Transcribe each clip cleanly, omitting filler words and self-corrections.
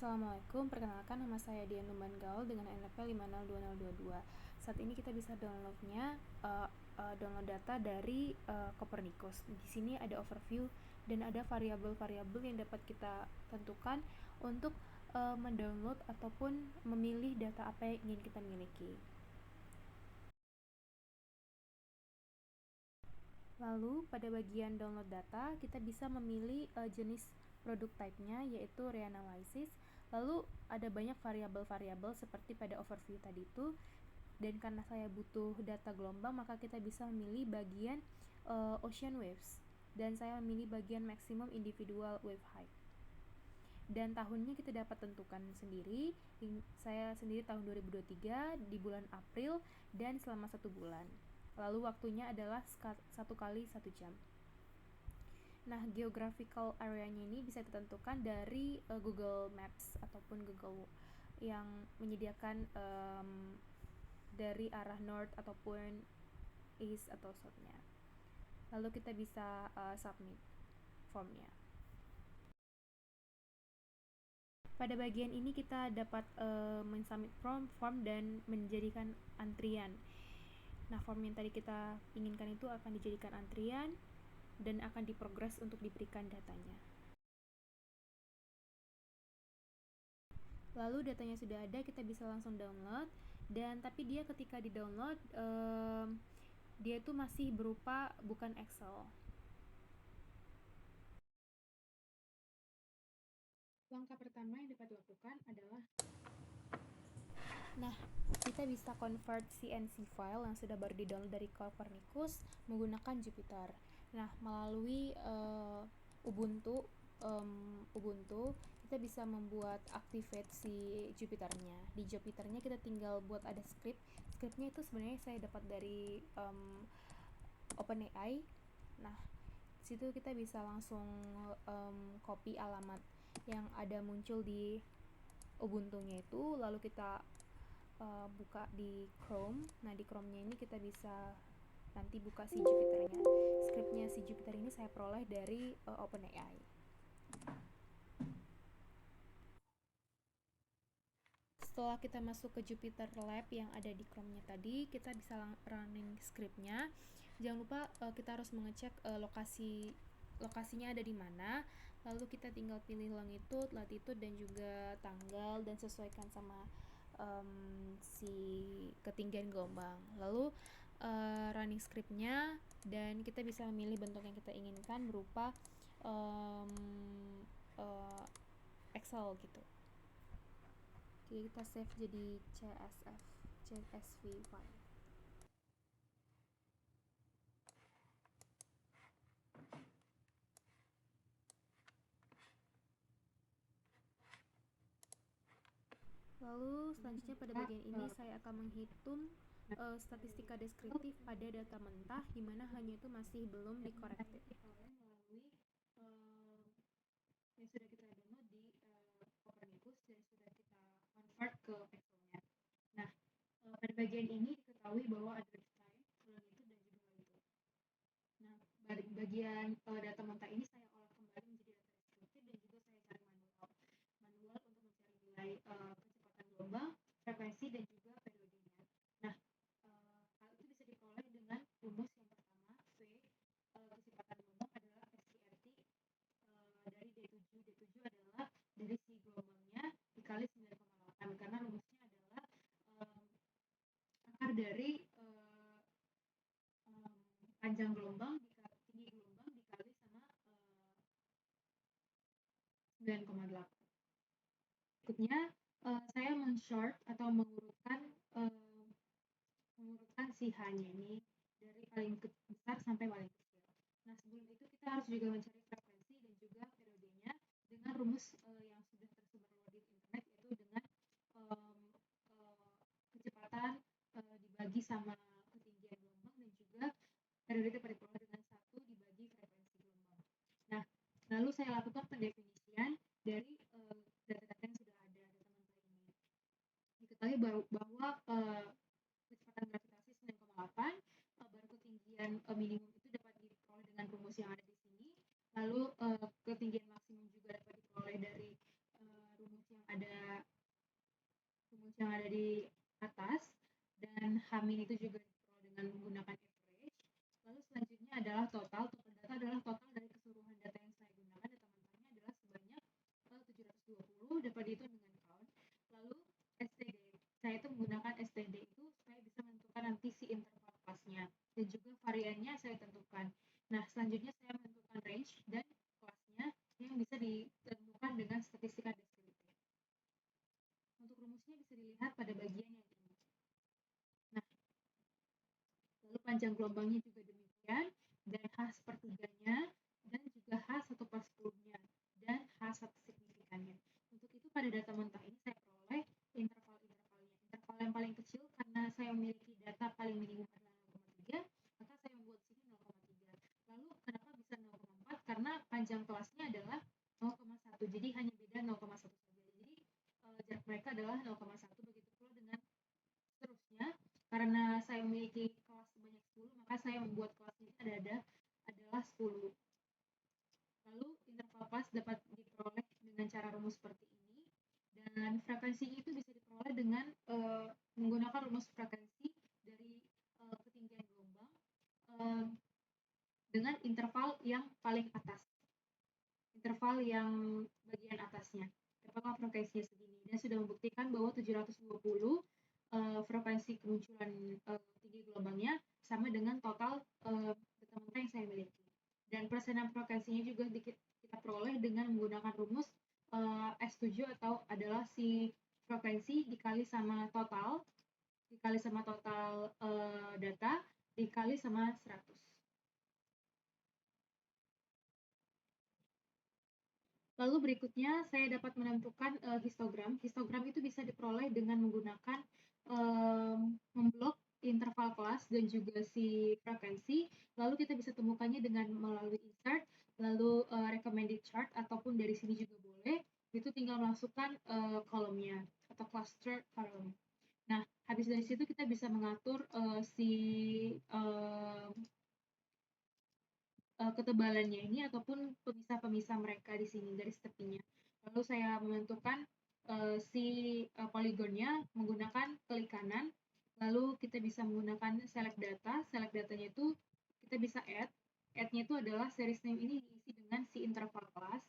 Assalamualaikum, perkenalkan nama saya Dian Numan Gaul dengan NPL 502022. Saat ini kita bisa download data dari Copernicus. Di sini ada overview dan ada variabel-variabel yang dapat kita tentukan untuk mendownload ataupun memilih data apa yang ingin kita miliki. Lalu pada bagian download data kita bisa memilih jenis produk type-nya yaitu reanalysis. Lalu ada banyak variabel-variabel seperti pada overview tadi itu. Dan karena saya butuh data gelombang maka kita bisa memilih bagian ocean waves. Dan saya memilih bagian maximum individual wave height. Dan tahunnya kita dapat tentukan sendiri. Saya sendiri tahun 2023 di bulan April dan selama 1 bulan. Lalu waktunya adalah 1 kali 1 jam. Nah, geographical area-nya ini bisa ditentukan dari Google Maps ataupun Google yang menyediakan dari arah north ataupun east atau south-nya. Lalu kita bisa submit formnya. Pada bagian ini kita dapat mensubmit form dan menjadikan antrian. Nah, form yang tadi kita inginkan itu akan dijadikan antrian dan akan diprogres untuk diberikan datanya. Lalu datanya sudah ada, kita bisa langsung download. Dan tapi dia ketika di-download dia itu masih berupa bukan Excel. Langkah pertama yang dapat dilakukan adalah kita bisa convert CNC file yang sudah baru di-download dari Copernicus menggunakan Jupyter. Nah, melalui Ubuntu kita bisa membuat activate si Jupyternya. Di Jupyternya kita tinggal buat ada script. Scriptnya itu sebenarnya saya dapat dari OpenAI. Nah, situ kita bisa langsung copy alamat yang ada muncul di Ubuntu-nya itu, lalu kita buka di Chrome. Nah, di Chrome-nya ini kita bisa nanti buka si Jupyter-nya. Scriptnya si Jupyter ini saya peroleh dari OpenAI. Setelah kita masuk ke Jupyter Lab yang ada di Chrome-nya tadi, kita bisa running scriptnya. Jangan lupa kita harus mengecek lokasinya ada di mana. Lalu kita tinggal pilih longitude, latitude, dan juga tanggal dan sesuaikan sama si ketinggian gelombang. Lalu running scriptnya dan kita bisa memilih bentuk yang kita inginkan berupa Excel gitu. Jadi kita save jadi CSV file. Lalu selanjutnya pada bagian ini saya akan menghitung statistika deskriptif pada data mentah di mana hanya itu masih belum dikorektif. Yang sudah kita download di Copernicus dan sudah kita convert ke Excel-nya. Nah, pada bagian ini diketahui bahwa ada time, longitude, dan juga latitude. Nah, bagian data mentah ini saya olah kembali menjadi data deskriptif dan juga saya cari manual untuk mencari nilai kecepatan gelombang, frekuensi, dan juga periodenya. Nah, hal itu bisa diperoleh dengan rumus yang pertama, V kecepatan gelombang adalah SCRT dari D7. D7 adalah dari si gelombangnya dikali 9,8 karena rumusnya adalah akar dari panjang gelombang tinggi gelombang dikali sama 9,8. Berikutnya saya men-short atau mengurutkan si H-nya ini dari paling besar sampai paling kecil. Nah, sebelum itu kita harus juga mencari frekuensi dan juga periodenya dengan rumus yang sudah tersebar di internet, yaitu dengan kecepatan dibagi sama ketinggian gelombang dan juga periode dapat diperoleh dengan 1 dibagi frekuensi gelombang. Nah, lalu saya lakukan pendefinisian dari data-data yang sudah ada, data mentah ini. Diketahui bahwa kecepatan gravitasi 9,8, baru ketinggian minimum itu dapat diperoleh dengan rumus yang ada di sini. Lalu ketinggian maksimum juga dapat diperoleh dari rumus yang ada yang ada di atas, dan H- itu juga diperoleh dengan menggunakan average. Lalu selanjutnya adalah total. Total data adalah total dari keseluruhan data yang saya gunakan. Data mentahnya adalah sebanyak 720, dapat dihitung dengan count. Lalu STD. Saya itu menggunakan STD itu supaya bisa menentukan nanti si interval kelasnya. Dan juga variannya saya tentukan. Nah, selanjutnya saya menentukan range dan kelasnya yang bisa ditentukan dengan statistika descriptive. Untuk rumusnya bisa dilihat pada bagian yang ini. Nah, lalu panjang gelombangnya juga demikian, dan H sepertiganya, dan juga H 1/10-nya, dan H satu signifikannya. Untuk itu pada data mentah ini saya peroleh interval-intervalnya. Interval yang paling kecil karena saya memiliki data paling minimum adalah 0,3, maka saya membuat sini 0,3. Lalu kenapa bisa 0,4? Karena panjang kelasnya adalah 0,1, jadi hanya beda 0,1 saja. Jadi jarak mereka adalah 0,1, begitu pula dengan seterusnya. Karena saya memiliki kelas sebanyak 10, maka saya membuat kelas ini adalah 10. Lalu interval kelas dapat diperoleh dengan cara rumus seperti ini, dan frekuensinya itu bisa diperoleh dengan menggunakan rumus frekuensi dari ketinggian gelombang dengan interval yang paling atas, interval yang bagian atasnya. Interval frekuensinya segini, dan sudah membuktikan bahwa 720 frekuensi kemunculan tinggi gelombangnya sama dengan total data mentah yang saya miliki. Dan persenan frekuensinya juga kita peroleh dengan menggunakan rumus S7, atau adalah si frekuensi dikali sama total data dikali sama 100. Lalu berikutnya saya dapat menentukan histogram. Histogram itu bisa diperoleh dengan menggunakan memblok interval kelas dan juga si frekuensi. Lalu kita bisa temukannya dengan melalui insert, lalu recommended chart, ataupun dari sini juga boleh. Itu tinggal masukkan kolomnya atau cluster column. Nah, habis dari situ kita bisa mengatur si ketebalannya ini ataupun pemisah-pemisah mereka di sini garis tepinya. Lalu saya menentukan si poligonnya menggunakan klik kanan. Lalu kita bisa menggunakan select data. Select datanya itu kita bisa add. Add-nya itu adalah series name ini diisi dengan si interval class.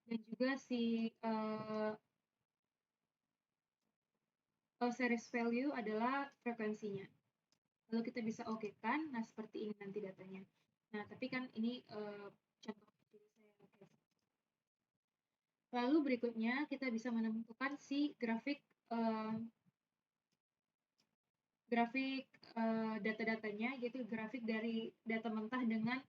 Dan juga si series value adalah frekuensinya. Lalu kita bisa oke-kan. Nah, seperti ini nanti datanya. Nah, tapi kan ini contoh. Jadi saya oke. Lalu berikutnya kita bisa menentukan si grafik data-datanya, yaitu grafik dari data mentah dengan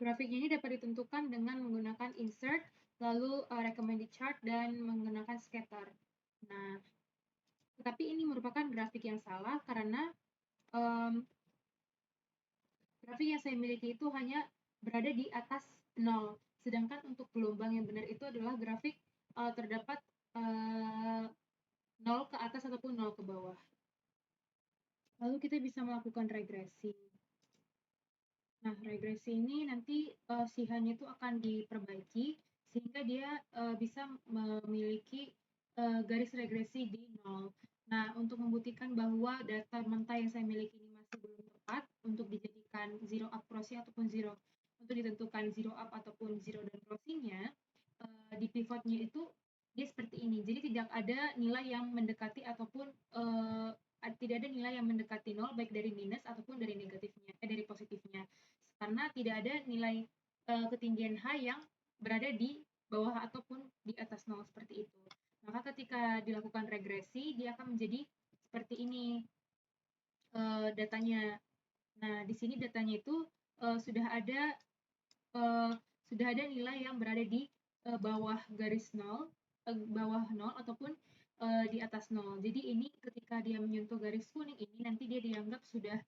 grafiknya ini dapat ditentukan dengan menggunakan insert, lalu recommended chart, dan menggunakan scatter. Nah, tetapi ini merupakan grafik yang salah karena grafik yang saya miliki itu hanya berada di atas 0. Sedangkan untuk gelombang yang benar itu adalah grafik terdapat 0 ke atas ataupun 0 ke bawah. Lalu kita bisa melakukan regresi. Nah, regresi ini nanti SIHA-nya itu akan diperbaiki sehingga dia bisa memiliki garis regresi di 0. Nah, untuk membuktikan bahwa data mentah yang saya miliki ini masih belum tepat untuk dijadikan zero up crossing ataupun zero, untuk ditentukan zero up ataupun zero down crossing-nya, di pivotnya itu dia seperti ini. Jadi tidak ada nilai yang mendekati ataupun tidak ada nilai yang mendekati 0 baik dari minus ataupun dari negatifnya, dari positifnya. Karena tidak ada nilai ketinggian H yang berada di bawah ataupun di atas 0 seperti itu. Maka ketika dilakukan regresi, dia akan menjadi seperti ini datanya. Nah, di sini datanya itu sudah ada nilai yang berada di bawah garis 0, bawah 0 ataupun di atas 0. Jadi ini ketika dia menyentuh garis kuning ini, nanti dia dianggap sudah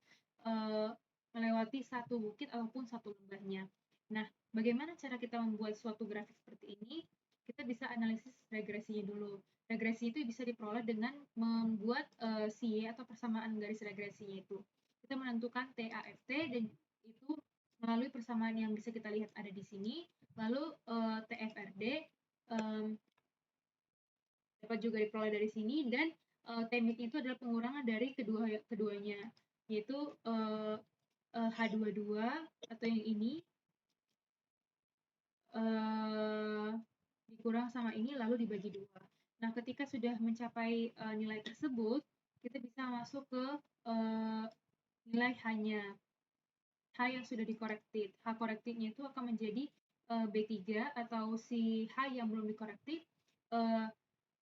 melewati satu bukit ataupun satu lembahnya. Nah, bagaimana cara kita membuat suatu grafik seperti ini? kita bisa analisis regresinya dulu. Regresi itu bisa diperoleh dengan membuat CY atau persamaan garis regresinya itu. Kita menentukan TAFT dan itu melalui persamaan yang bisa kita lihat ada di sini. Lalu TFRD dapat juga diperoleh dari sini, dan Tmid itu adalah pengurangan dari keduanya, yaitu H22 atau yang ini dikurang sama ini lalu dibagi 2. Nah, ketika sudah mencapai nilai tersebut, kita bisa masuk ke nilai H-nya. H yang sudah dikorektif. H korektitnya itu akan menjadi B3 atau si H yang belum dikorektif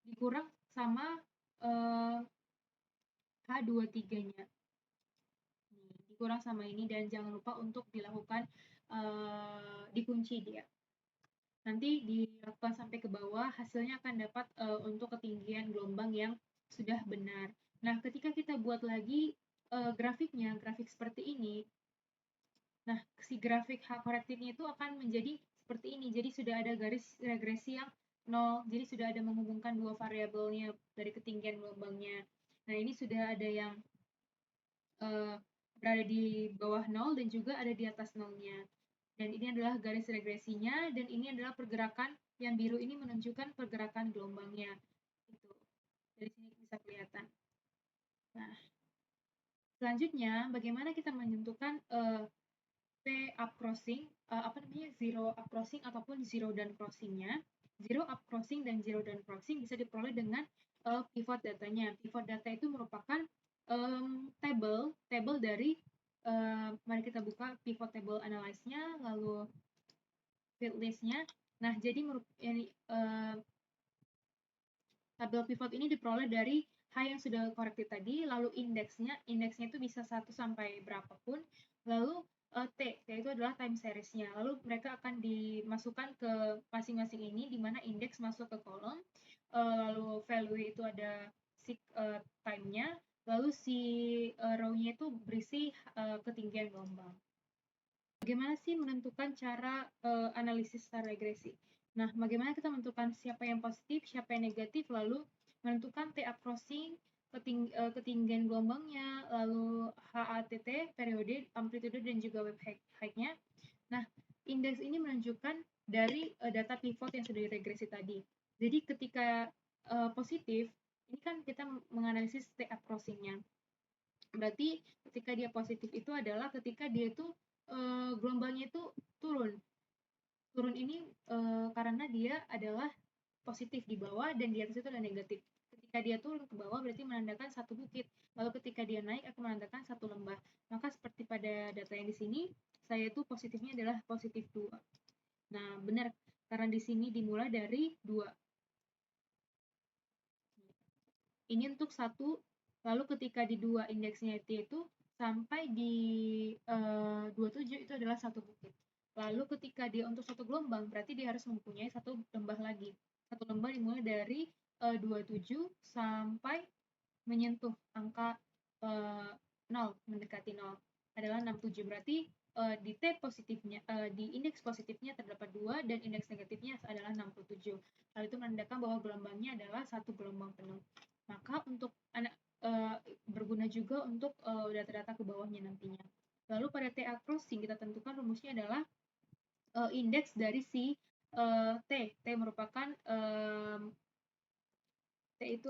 dikurang sama H23-nya. Dikurang sama ini, dan jangan lupa untuk dilakukan dikunci dia. Nanti dilakukan sampai ke bawah, hasilnya akan dapat untuk ketinggian gelombang yang sudah benar. Nah, ketika kita buat lagi grafiknya, grafik seperti ini, nah si grafik H korektitnya itu akan menjadi seperti ini. Jadi sudah ada garis regresi yang 0, jadi sudah ada menghubungkan dua variabelnya dari ketinggian gelombangnya. Nah, ini sudah ada yang berada di bawah 0 dan juga ada di atas 0-nya. Dan ini adalah garis regresinya, dan ini adalah pergerakan yang biru ini menunjukkan pergerakan gelombangnya. Itu. Dari sini bisa kelihatan. Nah, selanjutnya bagaimana kita menentukan P up crossing, zero up crossing ataupun zero down crossing-nya. Zero up crossing dan zero down crossing bisa diperoleh dengan pivot datanya. Pivot data itu merupakan table dari mari kita buka pivot table analyze-nya, lalu field list-nya. Nah, jadi tabel pivot ini diperoleh dari H yang sudah korektif tadi, lalu indeksnya itu bisa 1 sampai berapapun, lalu T itu adalah time series-nya. Lalu mereka akan dimasukkan ke masing-masing ini, di mana indeks masuk ke kolom, lalu value itu ada time-nya, lalu si row-nya itu berisi ketinggian gelombang. Bagaimana sih menentukan cara analisis secara regresi? Nah, bagaimana kita menentukan siapa yang positif, siapa yang negatif, lalu menentukan T crossing, ketinggian gelombangnya, lalu HATT, periode, amplitude, dan juga wave height-nya. Nah, indeks ini menunjukkan dari data pivot yang sudah diregresi tadi. Jadi ketika positif, ini kan kita menganalisis T crossing-nya. Berarti ketika dia positif itu adalah ketika dia itu gelombangnya itu turun. Turun ini karena dia adalah positif di bawah dan di atas itu adalah negatif. Ketika dia turun ke bawah berarti menandakan satu bukit. Lalu ketika dia naik akan menandakan satu lembah. Maka seperti pada data yang di sini, saya itu positifnya adalah positif 2. Nah, benar. Karena di sini dimulai dari 2. Ini untuk 1, lalu ketika di 2 indeksnya itu sampai di 27 itu adalah satu bukit. Lalu ketika dia untuk satu gelombang, berarti dia harus mempunyai satu lembah lagi. Satu lembah dimulai dari 27 sampai menyentuh angka 0, mendekati 0 adalah 67. Berarti di T positifnya, di indeks positifnya terdapat 2 dan indeks negatifnya adalah 67. Hal itu menandakan bahwa gelombangnya adalah satu gelombang penuh. Maka untuk berguna juga untuk data-data ke bawahnya nantinya. Lalu pada TA crossing kita tentukan rumusnya adalah indeks dari si T. T merupakan T itu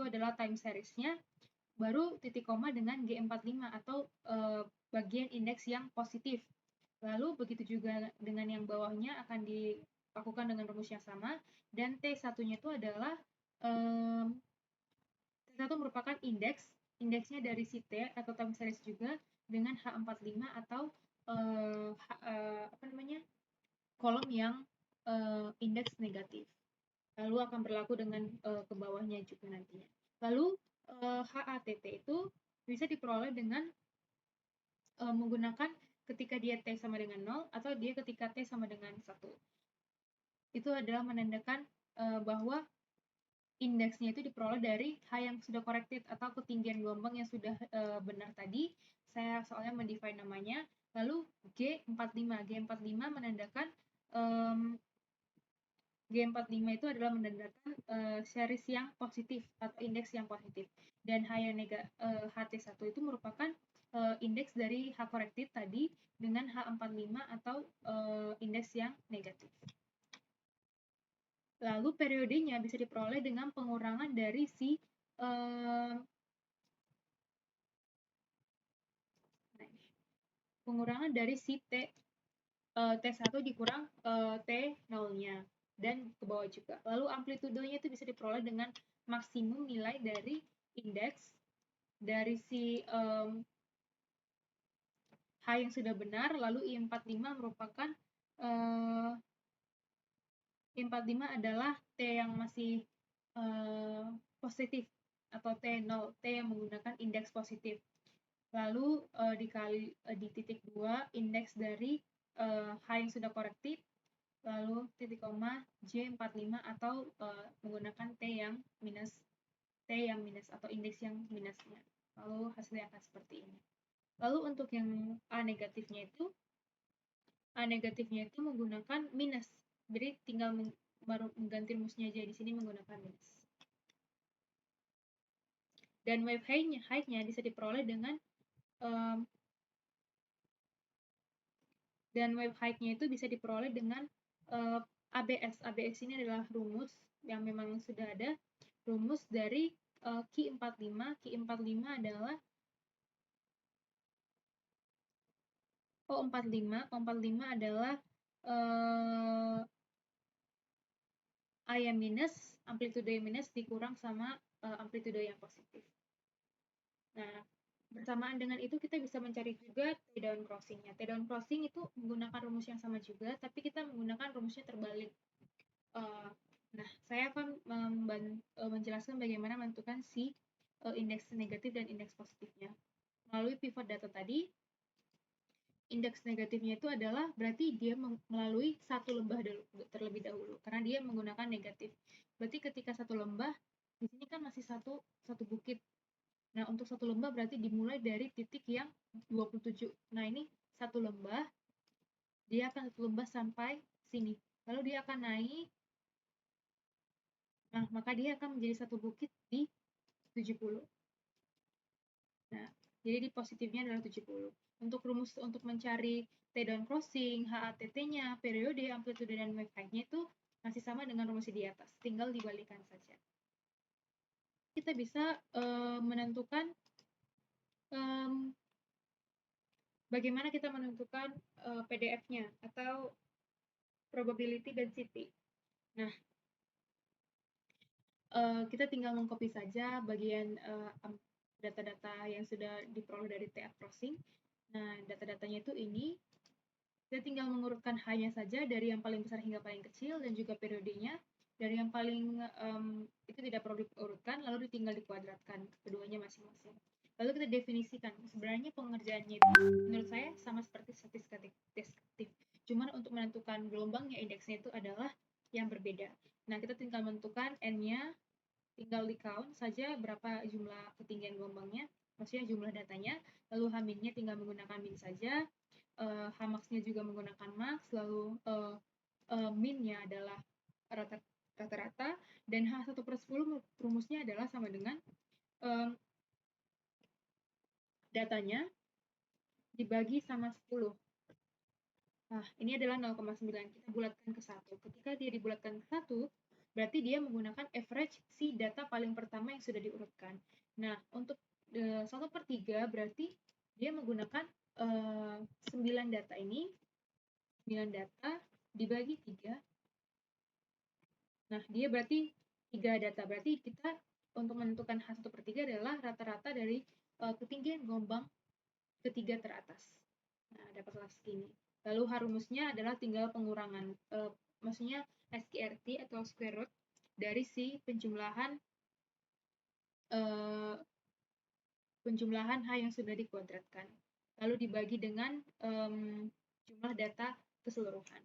adalah time series-nya, baru titik koma dengan G45 atau bagian indeks yang positif. Lalu begitu juga dengan yang bawahnya akan dilakukan dengan rumus yang sama, dan T1-nya itu adalah T1 merupakan indeksnya dari si T atau time series juga dengan H45 atau kolom yang indeks negatif. Lalu akan berlaku dengan ke bawahnya juga nantinya. Lalu HATT itu bisa diperoleh dengan menggunakan ketika dia T sama dengan 0 atau dia ketika T sama dengan 1. Itu adalah menandakan bahwa indeksnya itu diperoleh dari H yang sudah corrected atau ketinggian gelombang yang sudah benar tadi. Saya soalnya mendefine namanya. Lalu G45. G45 menandakan G45 itu adalah menandakan series yang positif atau indeks yang positif. Dan H yang HT1 itu merupakan indeks dari H corrected tadi dengan H45 atau indeks yang negatif. Lalu periodenya bisa diperoleh dengan pengurangan dari si T1 dikurang T0-nya dan ke bawah juga. Lalu amplitudenya itu bisa diperoleh dengan maksimum nilai dari indeks dari si H yang sudah benar, lalu I45 merupakan I45 adalah T yang masih positif atau T0, T yang menggunakan indeks positif. Lalu dikali di titik 2 indeks dari H yang sudah korektif, lalu titik koma J45 atau menggunakan T yang minus atau indeks yang minusnya. Lalu hasilnya akan seperti ini. Lalu untuk yang A negatifnya itu menggunakan minus. Jadi tinggal baru mengganti rumusnya aja di sini menggunakan minus. Dan wave height-nya bisa diperoleh dengan itu bisa diperoleh dengan ABS. ABS ini adalah rumus yang memang sudah ada. Rumus dari Q45. Q45 adalah O45. O45 adalah A yang minus, amplitude yang minus dikurang sama amplitude yang positif. Nah, bersamaan dengan itu kita bisa mencari juga T-down crossing-nya. T-down crossing itu menggunakan rumus yang sama juga, tapi kita menggunakan rumusnya terbalik. Nah, saya akan menjelaskan bagaimana menentukan si indeks negatif dan indeks positifnya. Melalui pivot data tadi, indeks negatifnya itu adalah berarti dia melalui satu lembah terlebih dahulu, karena dia menggunakan negatif. Berarti ketika satu lembah, di sini kan masih satu bukit. Nah, untuk satu lembah berarti dimulai dari titik yang 27. Nah, ini satu lembah, dia akan satu lembah sampai sini. Lalu dia akan naik. Nah, maka dia akan menjadi satu bukit di 70. Nah, jadi di positifnya adalah 70. Untuk rumus untuk mencari T-down crossing, HATT-nya, periode, amplitude, dan wave height-nya itu masih sama dengan rumus di atas. Tinggal dibalikan saja. Kita bisa menentukan bagaimana kita menentukan PDF-nya atau probability density. Nah, kita tinggal mengcopy saja bagian data-data yang sudah diperoleh dari TF crossing. Nah, data-datanya itu ini. Kita tinggal mengurutkan H-nya saja dari yang paling besar hingga paling kecil dan juga periodenya. Dari yang paling itu tidak perlu diurutkan, lalu tinggal dikuadratkan keduanya masing-masing. Lalu kita definisikan. Sebenarnya pengerjaannya itu menurut saya sama seperti statistik deskriptif. Cuman untuk menentukan gelombangnya, indeksnya itu adalah yang berbeda. Nah, kita tinggal menentukan N-nya, tinggal di count saja berapa jumlah ketinggian gelombangnya, maksudnya jumlah datanya, lalu H-nya tinggal menggunakan min saja, H-max-nya juga menggunakan max, lalu min-nya adalah rata-rata, dan H1/10 rumusnya adalah sama dengan datanya dibagi sama 10. Nah, ini adalah 0,9. Kita bulatkan ke 1. Ketika dia dibulatkan ke 1, berarti dia menggunakan average si data paling pertama yang sudah diurutkan. Nah, untuk 1/3 berarti dia menggunakan 9 data ini. 9 data dibagi 3. Nah, dia berarti 3 data. Berarti kita untuk menentukan H1/3 adalah rata-rata dari ketinggian gelombang ketiga teratas. Nah, dapatlah segini. Lalu rumusnya adalah tinggal pengurangan, maksudnya SQRT atau square root dari si penjumlahan H yang sudah dikuadratkan. Lalu dibagi dengan jumlah data keseluruhan.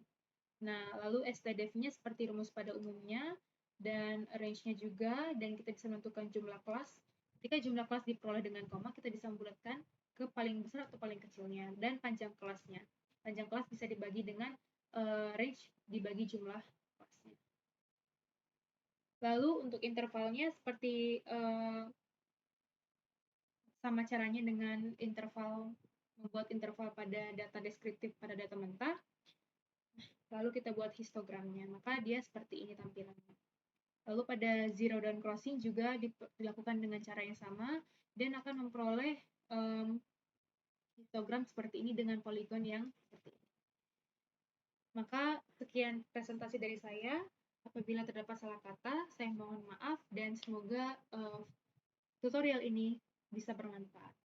Nah, lalu STDF-nya seperti rumus pada umumnya, dan range-nya juga, dan kita bisa menentukan jumlah kelas. Ketika jumlah kelas diperoleh dengan koma, kita bisa membulatkan ke paling besar atau paling kecilnya, dan panjang kelasnya. Panjang kelas bisa dibagi dengan range dibagi jumlah kelasnya. Lalu untuk intervalnya seperti sama caranya dengan membuat interval pada data deskriptif pada data mentah. Lalu kita buat histogramnya, maka dia seperti ini tampilannya. Lalu pada zero down crossing juga dilakukan dengan cara yang sama dan akan memperoleh histogram seperti ini dengan poligon yang seperti ini. Maka sekian presentasi dari saya. Apabila terdapat salah kata, saya mohon maaf dan semoga tutorial ini bisa bermanfaat.